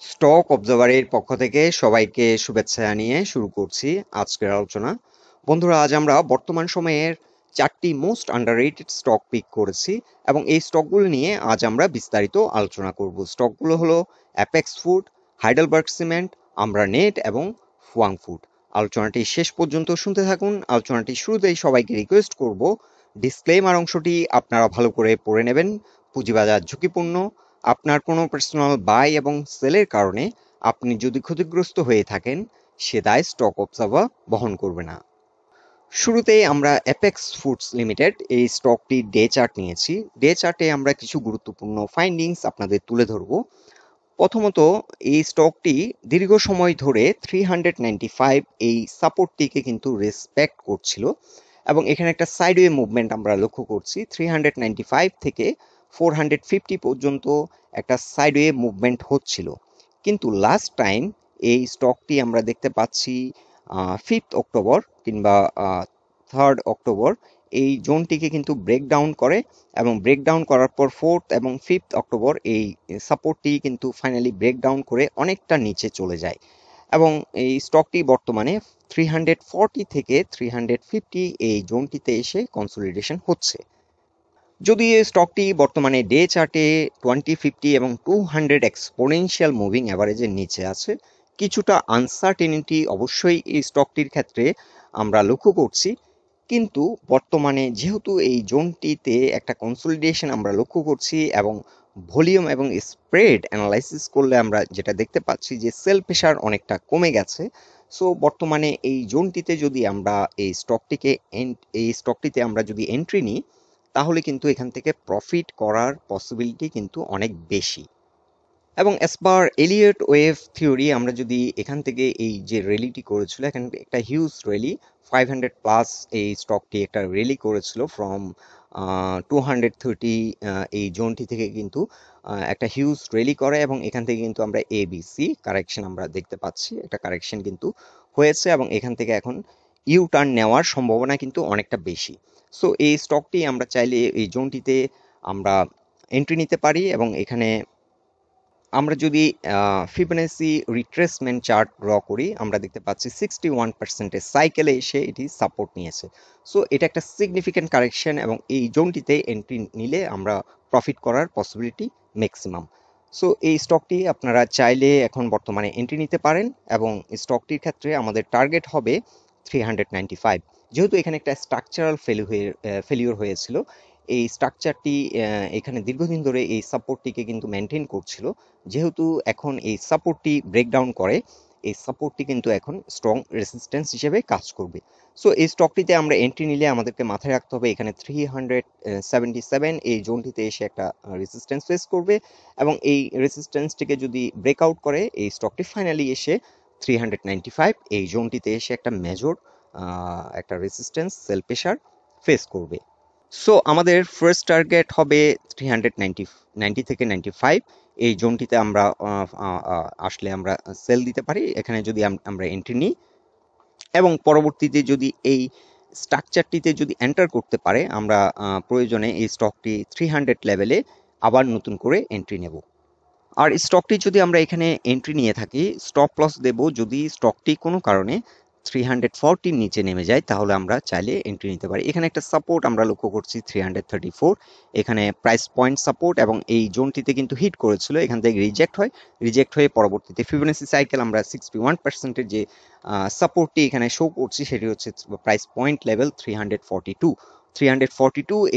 Stock অবজারভারের পক্ষ থেকে সবাইকে শুভেচ্ছা জানিয়ে শুরু করছি আজকের আলোচনা। বন্ধুরা, আজ আমরা বর্তমান সময়ের 4টি মোস্ট আন্ডাররেটেড স্টক পিক করেছি এবং এই স্টকগুলো নিয়ে আজ আমরা বিস্তারিত আলোচনা করব। স্টকগুলো হলো অ্যাপেক্স ফুড, হাইডেলবার্গ সিমেন্ট, আমরানেট এবং ফুয়াং ফুড। আলোচনাটি শেষ পর্যন্ত শুনতে থাকুন। আলোচনাটি শুরুতেই সবাইকে রিকোয়েস্ট করব, ডিসক্লেমার অংশটি আপনারা ভালো করে পড়ে নেবেন। পুঁজিবাজার ঝুঁকিপূর্ণ। আপনার কোনো পার্সোনাল বাই এবং সেলের কারণে আপনি যদি ক্ষতিগ্রস্ত হয়ে থাকেন, সে দায় স্টক অবজারভার বহন করবে না। শুরুতেই আমরা অ্যাপেক্স ফুডস লিমিটেড এই স্টকটির ডে চার্ট নিয়েছি। ডে চার্টে আমরা কিছু গুরুত্বপূর্ণ ফাইন্ডিংস আপনাদের তুলে ধরব। প্রথমত, এই স্টকটি দীর্ঘ সময় ধরে 395 এই সাপোর্টটিকে কিন্তু রেসপেক্ট করছিল এবং এখানে একটা সাইডওয়ে মুভমেন্ট আমরা লক্ষ্য করছি। 395 থেকে 450 পর্যন্ত একটা সাইডওয়ে মুভমেন্ট হচ্ছিল, কিন্তু লাস্ট টাইম এই স্টকটি আমরা দেখতে পাচ্ছি 5th অক্টোবর কিংবা 3rd অক্টোবর এই জোনটিকে কিন্তু ব্রেকডাউন করে এবং ব্রেকডাউন করার পর 4th এবং 5th অক্টোবর এই সাপোর্টটি কিন্তু ফাইনালি ব্রেকডাউন করে অনেকটা নিচে চলে যায় এবং এই স্টকটি বর্তমানে 340 থেকে 350 এই জোনটিতে এসে কনসলিডেশন হচ্ছে। যদি এই স্টকটি বর্তমানে ডে চার্টে 20, 50 এবং 200 এক্সপোনেনশিয়াল মুভিং অ্যাভারেজের নিচে আছে, কিছুটা আনসার্টেনিটি অবশ্যই এই স্টকটির ক্ষেত্রে আমরা লক্ষ্য করছি। কিন্তু বর্তমানে যেহেতু এই জোনটিতে একটা কনসলিডেশন আমরা লক্ষ্য করছি এবং ভলিউম এবং স্প্রেড অ্যানালাইসিস করলে আমরা যেটা দেখতে পাচ্ছি যে সেল প্রেশার অনেকটা কমে গেছে। সো বর্তমানে এই জোনটিতে যদি আমরা এই স্টকটিতে আমরা যদি এন্ট্রি নিই, তাহলে কিন্তু এখান থেকে প্রফিট করার পসিবিলিটি কিন্তু অনেক বেশি। এবং as per Elliott wave theory আমরা যদি এখান থেকে এই যে র্যালিটি করেছিল, এখানে একটা হিউজ র্যালি 500 প্লাস এই স্টকটি একটা র্যালি করেছিল ফ্রম 230 এই জোনটি থেকে কিন্তু একটা হিউজ র্যালি করে এবং এখান থেকে কিন্তু আমরা এবিসি কারেকশন আমরা দেখতে পাচ্ছি, একটা কারেকশন কিন্তু হয়েছে এবং এখান থেকে এখন ইউ টার্ন নেওয়ার সম্ভাবনা কিন্তু অনেকটা বেশি। সো এই স্টকটি আমরা চাইলে এই জোনটিতে আমরা এন্ট্রি নিতে পারি এবং এখানে আমরা যদি ফিবোনাচি রিট্রেসমেন্ট চার্ট ড্র করি, আমরা দেখতে পাচ্ছি 61% সাইকেলে এসে এটি সাপোর্ট নিয়েছে। সো এটা একটা সিগনিফিক্যান্ট কারেকশন এবং এই জোনটিতে এন্ট্রি নিলে আমরা প্রফিট করার পসিবিলিটি ম্যাক্সিমাম। সো এই স্টকটি আপনারা চাইলে এখন বর্তমানে এন্ট্রি নিতে পারেন এবং স্টকটির ক্ষেত্রে আমাদের টার্গেট হবে 395। যেহেতু এখানে একটা স্ট্রাকচারাল ফেলিওর হয়েছিল, এই স্ট্রাকচারটি এখানে দীর্ঘদিন ধরে এই সাপোর্টটিকে কিন্তু মেনটেন করছিল। যেহেতু এখন এই সাপোর্টটি ব্রেকডাউন করে, এই সাপোর্টটি কিন্তু এখন স্ট্রং রেসিস্ট্যান্স হিসেবে কাজ করবে। সো এই স্টকটিতে আমরা এন্ট্রি নিলে আমাদেরকে মাথায় রাখতে হবে এখানে 377 এই জোনটিতে এসে একটা রেসিস্ট্যান্স ফেস করবে এবং এই রেসিস্ট্যান্সটিকে যদি ব্রেকআউট করে এই স্টকটি ফাইনালি এসে 395 এই জোনটিতে এসে একটা মেজর একটা রেসিস্ট্যান্স সেল প্রেশার ফেস করবে। সো আমাদের ফার্স্ট টার্গেট হবে 390 থেকে 95 এই জোনটিতে আমরা আসলে আমরা সেল দিতে পারি এখানে যদি আমরা এন্ট্রি নিই এবং পরবর্তীতে যদি এই স্ট্রাকচারটিতে যদি এন্টার করতে পারে, আমরা প্রয়োজনে এই স্টকটি 300 লেভেলে আবার নতুন করে এন্ট্রি নেব। আর স্টকটি যদি আমরা এখানে এন্ট্রি নিয়ে থাকি, স্টপ লস দেব যদি স্টকটি কোনো কারণে 340 নিচে নেমে যায়, তাহলে আমরা চাইলে এন্ট্রি নিতে পারি। এখানে একটা সাপোর্ট আমরা লক্ষ্য করছি 334, এখানে প্রাইস পয়েন্ট সাপোর্ট এবং এই জোনটিতে কিন্তু হিট করেছিল, এখান থেকে রিজেক্ট হয়ে পরবর্তীতে ফিবোনাচি সাইকেল আমরা 61%-এর যে সাপোর্টটি এখানে শো করছি সেটি হচ্ছে প্রাইস পয়েন্ট লেভেল 342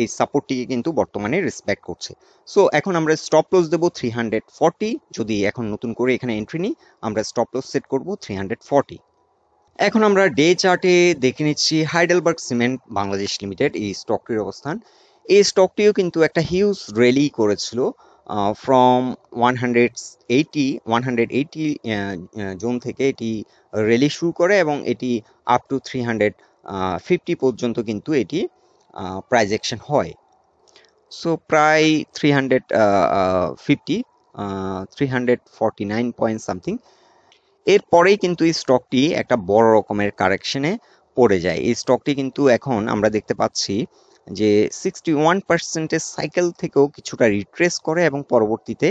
এই সাপোর্টটিকে কিন্তু বর্তমানে রেসপেক্ট করছে। সো এখন আমরা স্টপ লস দেব 340, যদি এখন নতুন করে এখানে এন্ট্রি নিই আমরা স্টপ লস সেট করব 340। এখন আমরা ডে চার্টে দেখে নিচ্ছি হাইডেলবার্গ সিমেন্ট বাংলাদেশ লিমিটেড এই স্টকটির অবস্থান। এই স্টকটিও কিন্তু একটা হিউজ র্যালি করেছিল ফ্রম 180 জোন থেকে এটি র্যালি শুরু করে এবং এটি আপ টু 350 পর্যন্ত কিন্তু এটি প্রাইস অ্যাকশন হয়। সো প্রায় 350 349 পয়েন্ট সামথিং এরপরেই কিন্তু এই স্টকটি একটা বড় রকমের কারেকশনে পড়ে যায়। এই স্টকটি কিন্তু এখন আমরা দেখতে পাচ্ছি যে 61%-এর সাইকেল থেকেও কিছুটা রিট্রেস করে এবং পরবর্তীতে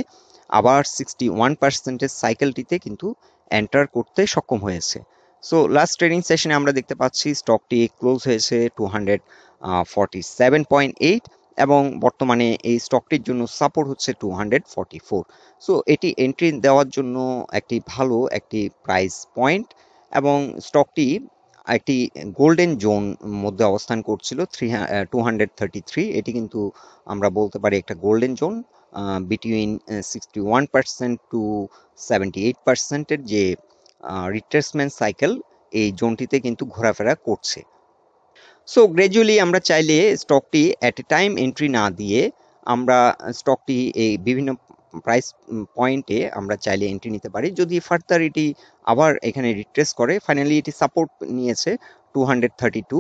আবার 61% সাইকেলটিতে কিন্তু এন্টার করতে সক্ষম হয়েছে। সো লাস্ট ট্রেডিং সেশনে আমরা দেখতে পাচ্ছি স্টকটি ক্লোজ হয়েছে 247.8 এবং বর্তমানে এই স্টকটির জন্য সাপোর্ট হচ্ছে 244। সো এটি এন্ট্রি দেওয়ার জন্য একটি প্রাইস পয়েন্ট এবং স্টকটি একটি গোল্ডেন জোন মধ্যে অবস্থান করছিল 233। এটি কিন্তু আমরা বলতে পারি একটা গোল্ডেন জোন বিটুইন 61% টু 78%-এর যে রিট্রেসমেন্ট সাইকেল এই জোনটিতে কিন্তু ঘোরাফেরা করছে। সো গ্র্যাজুয়ালি আমরা চাইলে স্টকটি অ্যাট এ টাইম এন্ট্রি না দিয়ে আমরা স্টকটি এই বিভিন্ন প্রাইস পয়েন্টে আমরা চাইলে এন্ট্রি নিতে পারি। যদি ফার্দার এটি আবার এখানে রিট্রেস করে, ফাইনালি এটি সাপোর্ট নিয়েছে 232।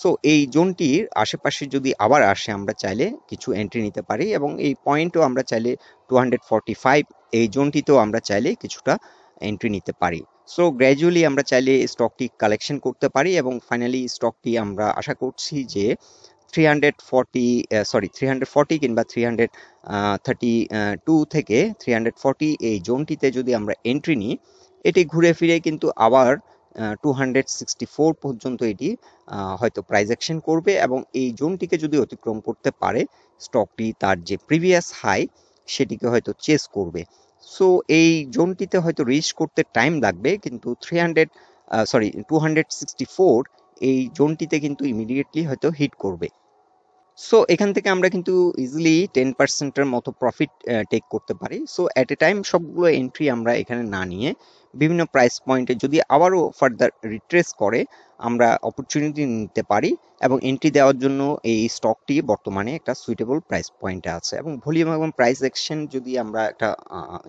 সো এই জোনটির আশেপাশে যদি আবার আসে আমরা চাইলে কিছু এন্ট্রি নিতে পারি এবং এই পয়েন্টও আমরা চাইলে 245 এই জোনটিতেও আমরা চাইলে কিছুটা এন্ট্রি নিতে পারি। সো গ্র্যাজুয়ালি আমরা চাইলে স্টকটি কালেকশন করতে পারি এবং ফাইনালি স্টকটি আমরা আশা করছি যে 340 কিংবা 332 থেকে 340 এই জোনটিতে যদি আমরা এন্ট্রি নিই, এটি ঘুরে ফিরে কিন্তু আবার 264 পর্যন্ত এটি হয়তো প্রাইস অ্যাকশন করবে এবং এই জোনটিকে যদি অতিক্রম করতে পারে স্টকটি তার যে প্রিভিয়াস হাই সেটিকে হয়তো চেস করবে। সো এই জোনটিতে হয়তো রিচ করতে টাইম লাগবে, কিন্তু 264 এই জোনটিতে কিন্তু ইমিডিয়েটলি হয়তো হিট করবে। সো এখান থেকে আমরা কিন্তু ইজিলি 10%-এর মতো প্রফিট টেক করতে পারি। সো অ্যাট এ টাইম সবগুলো এন্ট্রি আমরা এখানে না নিয়ে বিভিন্ন প্রাইস পয়েন্টে যদি আবারও ফার্দার রিট্রেস করে আমরা অপরচুনিটি নিতে পারি এবং এন্ট্রি দেওয়ার জন্য এই স্টকটি বর্তমানে একটা সুইটেবল প্রাইস পয়েন্টে আছে। এবং ভলিউম এবং প্রাইস অ্যাকশন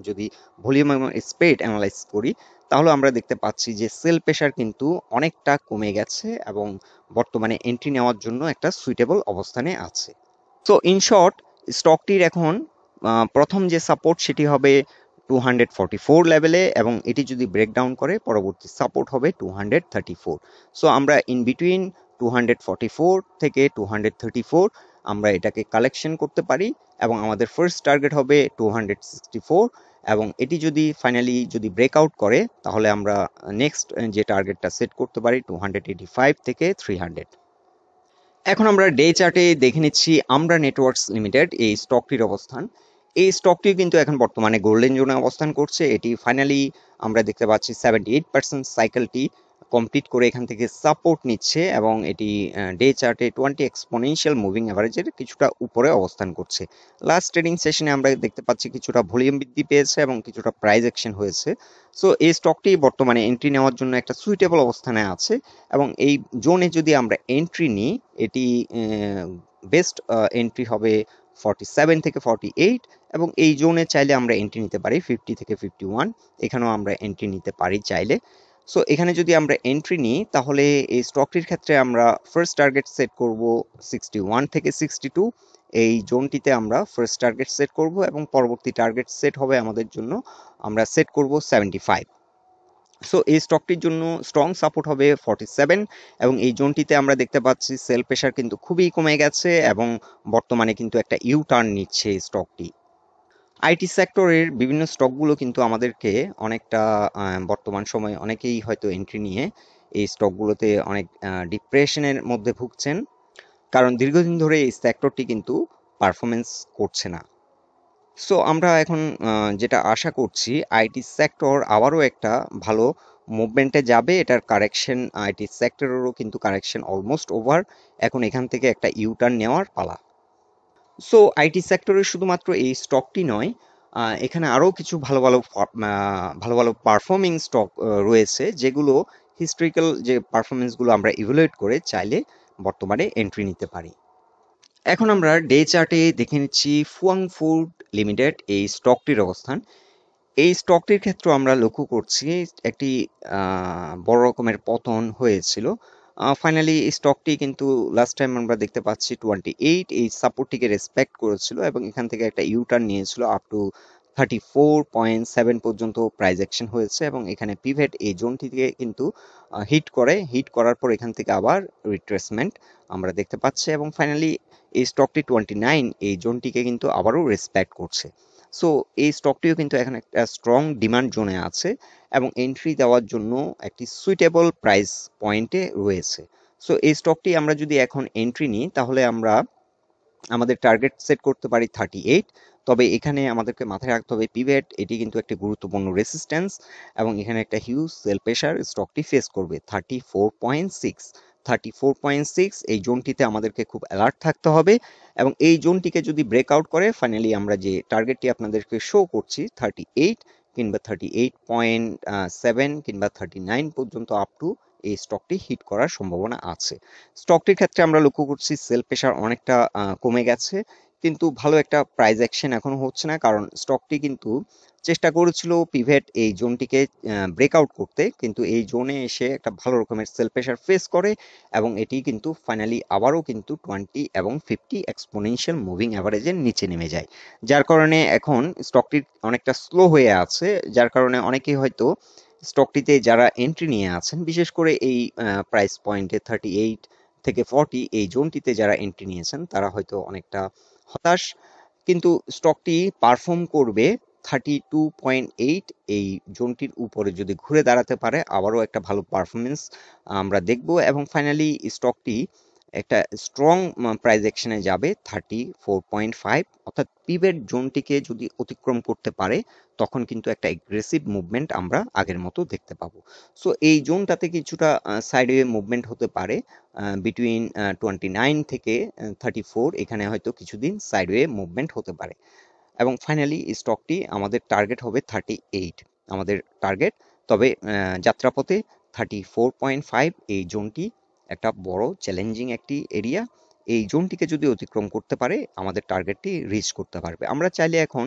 যদি ভলিউম এবং স্প্রেড অ্যানালাইজ করি তাহলে আমরা দেখতে পাচ্ছি যে সেল প্রেশার কিন্তু অনেকটা কমে গেছে এবং বর্তমানে এন্ট্রি নেওয়ার জন্য একটা সুইটেবল অবস্থানে আছে। সো ইন শর্ট, স্টকটির এখন প্রথম যে সাপোর্ট সেটি হবে 244 লেভেলে এবং এটি যদি ব্রেকডাউন করে পরবর্তী সাপোর্ট হবে 234। সো আমরা ইন বিটুইন 244 থেকে 234 আমরা এটাকে কালেকশন করতে পারি এবং আমাদের ফার্স্ট টার্গেট হবে 264 এবং এটি যদি ফাইনালি ব্রেকআউট করে তাহলে আমরা নেক্সট যে টার্গেটটা সেট করতে পারি 285 থেকে 300। এখন আমরা ডে চার্টে দেখে নিচ্ছি আমরা নেটওয়ার্কস লিমিটেড এই স্টকটির অবস্থান। এই স্টকটি কিন্তু এখন বর্তমানে গোল্ডেন জোনে অবস্থান করছে। এটি ফাইনালি আমরা দেখতে পাচ্ছি 78% সাইকেলটি কমপ্লিট করে এখান থেকে সাপোর্ট নিচ্ছে এবং এটি ডে চার্টে 20 এক্সপোনেনশিয়াল মুভিং অ্যাভারেজের কিছুটা উপরে অবস্থান করছে। লাস্ট ট্রেডিং সেশনে আমরা দেখতে পাচ্ছি কিছুটা ভলিউম বৃদ্ধি পেয়েছে এবং কিছুটা প্রাইস অ্যাকশন হয়েছে। সো এই স্টকটি বর্তমানে এন্ট্রি নেওয়ার জন্য একটা সুইটেবল অবস্থানে আছে এবং এই জোনে যদি আমরা এন্ট্রি নিই এটি বেস্ট এন্ট্রি হবে 47 থেকে 48 এবং এই জোনে চাইলে আমরা এন্ট্রি নিতে পারি 50 থেকে 51। এখানেও আমরা এন্ট্রি নিতে পারি চাইলে। সো এখানে যদি আমরা এন্ট্রি নিই তাহলে এই স্টকটির ক্ষেত্রে আমরা ফার্স্ট টার্গেট সেট করব 61 থেকে 62। এই জোনটিতে আমরা ফার্স্ট টার্গেট সেট করব এবং পরবর্তী টার্গেট সেট হবে আমাদের জন্য আমরা সেট করব 75। সো এই স্টকটির জন্য স্ট্রং সাপোর্ট হবে 47 এবং এই জোনটিতে আমরা দেখতে পাচ্ছি সেল প্রেশার কিন্তু খুবই কমে গেছে এবং বর্তমানে কিন্তু একটা ইউ টার্ন নিচ্ছে এই স্টকটি। আইটি সেক্টরের বিভিন্ন স্টকগুলো কিন্তু আমাদেরকে অনেকটা বর্তমান সময়ে অনেকেই হয়তো এন্ট্রি নিয়ে এই স্টকগুলোতে অনেক ডিপ্রেশনের মধ্যে ভুগছেন, কারণ দীর্ঘদিন ধরে এই সেক্টরটি কিন্তু পারফরমেন্স করছে না। সো আমরা এখন যেটা আশা করছি আইটি সেক্টর আবারও একটা ভালো মুভমেন্টে যাবে। এটার কারেকশন আইটি সেক্টরেরও কিন্তু কারেকশন অলমোস্ট ওভার। এখন এখান থেকে একটা ইউ টার্ন নেওয়ার পালা। সো আইটি সেক্টরের শুধুমাত্র এই স্টকটি নয়, এখানে আরও কিছু ভালো ভালো পারফর্মিং স্টক রয়েছে যেগুলো হিস্ট্রিক্যাল যে পারফরমেন্সগুলো আমরা ইভ্যালুয়েট করে চাইলে বর্তমানে এন্ট্রি নিতে পারি। এখন আমরা ডে চার্টে দেখে নিচ্ছি ফুয়াং ফুড লিমিটেড এই স্টকটির অবস্থান। এই স্টকটির ক্ষেত্রে আমরা লক্ষ্য করছি একটি বড় রকমের পতন হয়েছিল। ফাইনালি স্টকটি কিন্তু লাস্ট টাইম আমরা দেখতে পাচ্ছি 28 এই সাপোর্টটিকে রেসপেক্ট করেছিল এবং এখান থেকে একটা ইউ টার্ন নিয়েছিল আপ টু 34.7 পর্যন্ত প্রাইস অ্যাকশন হয়েছে এবং এখানে পিভট এই জোনটিকে কিন্তু হিট করার পর এখান থেকে আবার রিট্রেসমেন্ট আমরা দেখতে পাচ্ছি এবং ফাইনালি এই স্টকটি 29 এই জোনটিকে কিন্তু আবারও রেসপেক্ট করছে। সো এই স্টকটিও কিন্তু এখন একটা স্ট্রং ডিমান্ড জোনে আছে এবং এন্ট্রি দেওয়ার জন্য একটি সুইটেবল প্রাইস পয়েন্টে রয়েছে। সো এই স্টকটি আমরা যদি এখন এন্ট্রি নিই তাহলে আমরা আমাদের টার্গেট সেট করতে পারি 38। তবে এখানে আমাদেরকে মাথায় রাখতে হবে পিভট এটি কিন্তু একটি গুরুত্বপূর্ণ রেসিস্ট্যান্স এবং এখানে একটা হিউজ সেল প্রেশার স্টকটি ফেস করবে 34.6। 34.6 এই জোনটিতে আমাদেরকে খুব অ্যালার্ট থাকতে হবে এবং এই জোনটিকে যদি ব্রেকআউট করে ফাইনালি আমরা যে টার্গেটটি আপনাদেরকে শো করছি 38 কিংবা 38.7 কিংবা 39 পর্যন্ত আপ টু এই স্টকটি হিট করার সম্ভাবনা আছে। স্টকটির ক্ষেত্রে আমরা লক্ষ্য করছি সেল প্রেশার অনেকটা কমে গেছে, কিন্তু ভালো একটা প্রাইস অ্যাকশন এখনো হচ্ছে না, কারণ স্টকটি কিন্তু চেষ্টা করেছিল পিভট এই জোনটিকে ব্রেকআউট করতে, কিন্তু এই জোনে এসে একটা ভালো রকমের সেল প্রেশার ফেস করে এবং এটি কিন্তু ফাইনালি আবারও কিন্তু 20 এবং 50 এক্সপোনেনশিয়াল মুভিং অ্যাভারেজের নিচে নেমে যায়, যার কারণে এখন স্টকটি অনেকটা স্লো হয়ে আছে, যার কারণে অনেকেই হয়তো স্টকটিতে যারা এন্ট্রি নিয়ে আছেন বিশেষ করে এই প্রাইস পয়েন্টে 38 থেকে 40 এই জোনটিতে যারা এন্ট্রি নিয়েছেন তারা হয়তো অনেকটা হতাশ, কিন্তু স্টকটি পারফর্ম করবে 32.8 এই জোনটির উপরে যদি ঘুরে দাঁড়াতে পারে আবারও একটা ভালো পারফরমেন্স আমরা দেখব এবং ফাইনালি স্টকটি একটা স্ট্রং প্রাইস অ্যাকশনে যাবে 34.5, অর্থাৎ পিভট জোনটিকে যদি অতিক্রম করতে পারে তখন কিন্তু একটা এগ্রেসিভ মুভমেন্ট আমরা আগের মতো দেখতে পাবো। সো এই জোনটাতে কিছুটা সাইডওয়ে মুভমেন্ট হতে পারে বিটুইন 29 থেকে 34, এখানে হয়তো কিছুদিন সাইডওয়ে মুভমেন্ট হতে পারে এবং ফাইনালি স্টকটি আমাদের টার্গেট হবে 38 আমাদের টার্গেট। তবে যাত্রাপথে 34.5 এই জোনটি একটা বড় চ্যালেঞ্জিং একটি এরিয়া, এই জোনটিকে যদি অতিক্রম করতে পারে আমাদের টার্গেটটি রিচ করতে পারবে। আমরা চাইলে এখন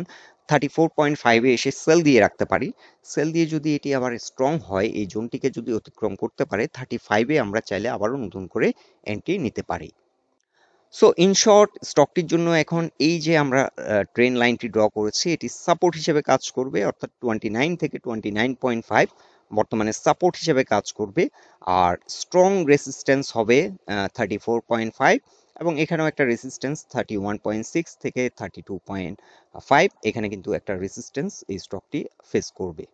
34.5-এ এসে সেল দিয়ে রাখতে পারি, সেল দিয়ে যদি এটি আবার স্ট্রং হয় এই জোনটিকে যদি অতিক্রম করতে পারে 35-এ আমরা চাইলে আবারও নতুন করে এন্ট্রি নিতে পারি। সো ইন শর্ট স্টকটির জন্য এখন এই যে আমরা ট্রেন লাইনটি ড্র করেছি এটি সাপোর্ট হিসেবে কাজ করবে, অর্থাৎ 29 থেকে 29.5 বর্তমানে সাপোর্ট হিসেবে কাজ করবে, আর স্ট্রং রেসিস্ট্যান্স হবে 34.5 এবং এখানেও একটা রেসিস্ট্যান্স 31.6 থেকে 32.5, এখানে কিন্তু একটা রেসিস্ট্যান্স এই স্টকটি ফেস করবে।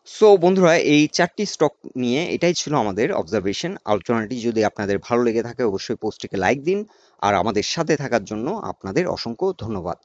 সো বন্ধুরা এই চারটি স্টক নিয়ে এটাই ছিল আমাদের অবজারভেশন। আলোচনাটি যদি আপনাদের ভালো লেগে থাকে অবশ্যই পোস্টটিকে লাইক দিন আর আমাদের সাথে থাকার জন্য আপনাদের অসংখ্য ধন্যবাদ।